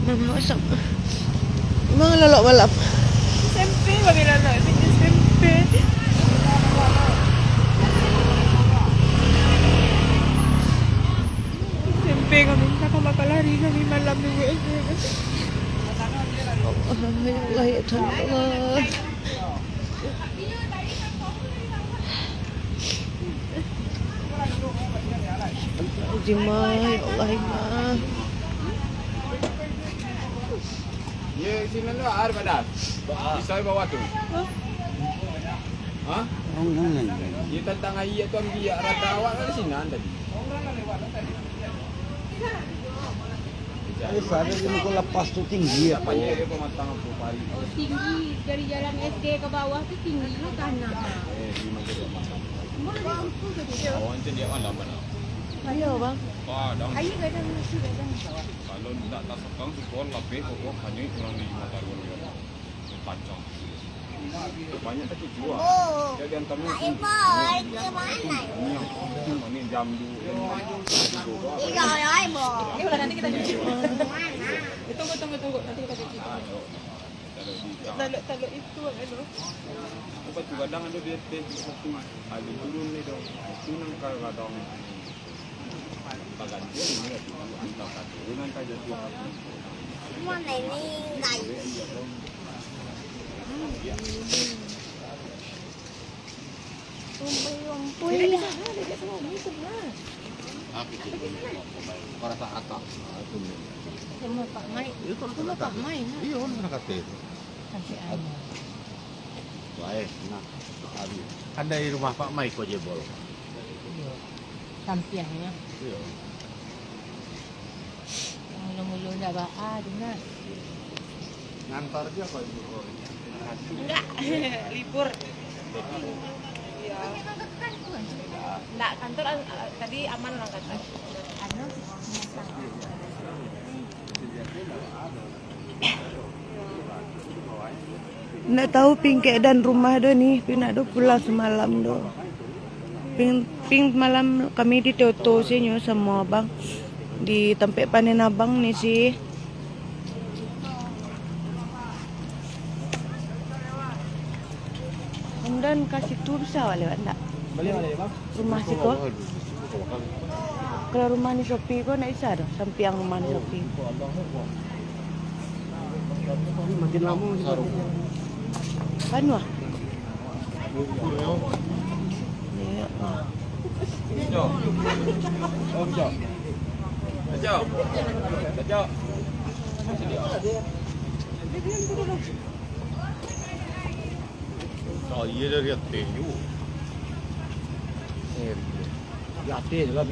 Memasak. Mga lalak balap. SMP, bagi lalak di SMP. SMP kami nakakalari kami malam minggu SD. Allah ya Allah. Jemaah ya Allah imah. Ye sini lu air padas. Bisa bawa tu. Hah? Ye tentang ayat tu ambil rada awak ke sini tadi. Ada yang kau lepas tu tinggi apa? Apanya dia pematang apa pari? Oh tinggi dari jalan SD ke bawah tu tinggi lah tanah. Di mana dia matang. Boleh di situ ke dia? Awak macam dia mana mana? Ayo bang. Ah, dah. Ayo kadang nasi kadang bawah. Kalau tak sekang sekolah lebih pokok hanya kurang 5 tahun dia. Panjang. Banyak tak jual. Jadi antaranya ini jam 2. Iya nanti kita cuci. Tunggu nanti kita cuci. Taluk itu anu. Sebab tu kadang ada dia satu ada turun ni dong. Turun kadang bagan dia ni tu antara satu dengan kaja tu. Mana ini guys? Rumput. Dia semua ni sebelah. Aku cakap para tak akak. Semua Pak Mai. Itu semua Pak Mai. Iya, mana kata itu? Kasih anu. Baik, nak. Ada di rumah Pak Mai kau jebol. Sampiangnya. Iya. Mulu-mulu dah ba'a dengar. Ngantar dia kau ibu. Enggak, libur. Iya. Enggak, kantor tadi aman lah kata. Anu Nak tahu ping keadaan rumah do ni, ping nak do pulang semalam do. Ping malam kami di Toto sini sama abang di tempat panen abang ni sih. Kemudian kasih tur bisa lewat tak? Balik bang. Rumah si ko. Kalau rumah ni Shopee ko na isa do, sampiang rumah ni Shopee. Makin lama makin Anu ah? Ya. Jom. Om jom. Jom. Jom. Oh iya dari hati. Ya hati juga.